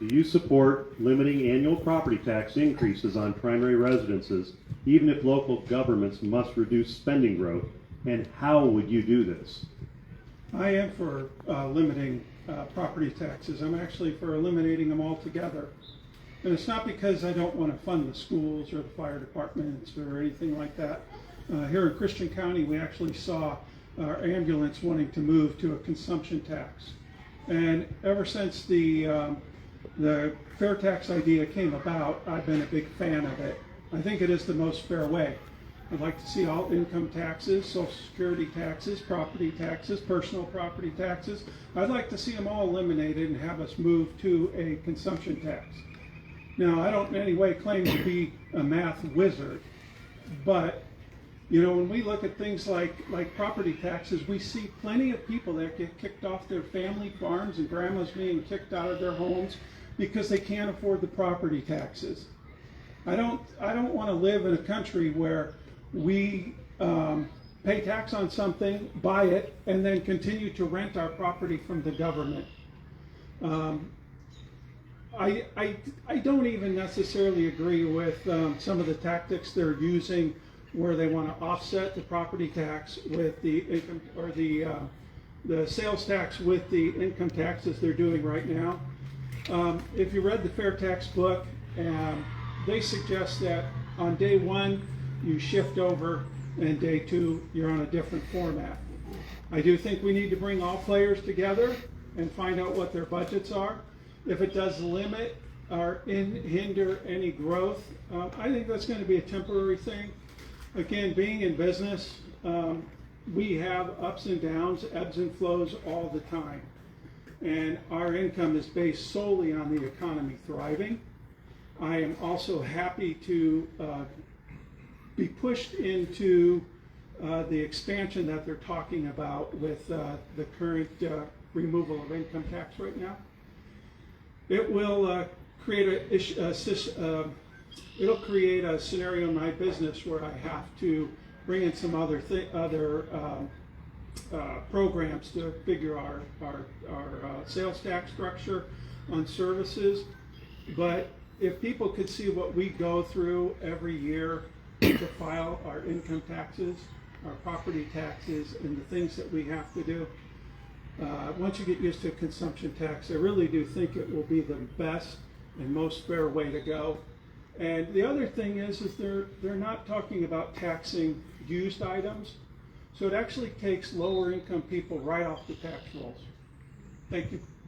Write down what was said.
Do you support limiting annual property tax increases on primary residences, even if local governments must reduce spending growth? And how would you do this? I am for limiting property taxes. I'm actually for eliminating them altogether. And it's not because I don't want to fund the schools or the fire departments or anything like that. Here in Christian County, we actually saw our ambulance wanting to move to a consumption tax. And ever since the fair tax idea came about, I've been a big fan of it. I think it is the most fair way. I'd like to see all income taxes, social security taxes, property taxes, personal property taxes. I'd like to see them all eliminated and have us move to a consumption tax. Now, I don't in any way claim to be a math wizard, but you know, when we look at things like property taxes, we see plenty of people that get kicked off their family farms and grandmas being kicked out of their homes because they can't afford the property taxes. I don't want to live in a country where we pay tax on something, buy it, and then continue to rent our property from the government. I don't even necessarily agree with some of the tactics they're using where they want to offset the property tax with the income, or the sales tax with the income taxes they're doing right now. If you read the Fair Tax book, they suggest that on day one you shift over, and day two you're on a different format. I do think we need to bring all players together and find out what their budgets are. If it does limit or hinder any growth, I think that's going to be a temporary thing. Again, being in business, we have ups and downs, ebbs and flows all the time. And our income is based solely on the economy thriving. I am also happy to be pushed into the expansion that they're talking about with the current removal of income tax right now. It will create it'll create a scenario in my business where I have to bring in some other programs to figure our sales tax structure on services. But if people could see what we go through every year to file our income taxes, our property taxes, and the things that we have to do, once you get used to consumption tax, I really do think it will be the best and most fair way to go. And the other thing is they're not talking about taxing used items, so it actually takes lower income people right off the tax rolls. Thank you.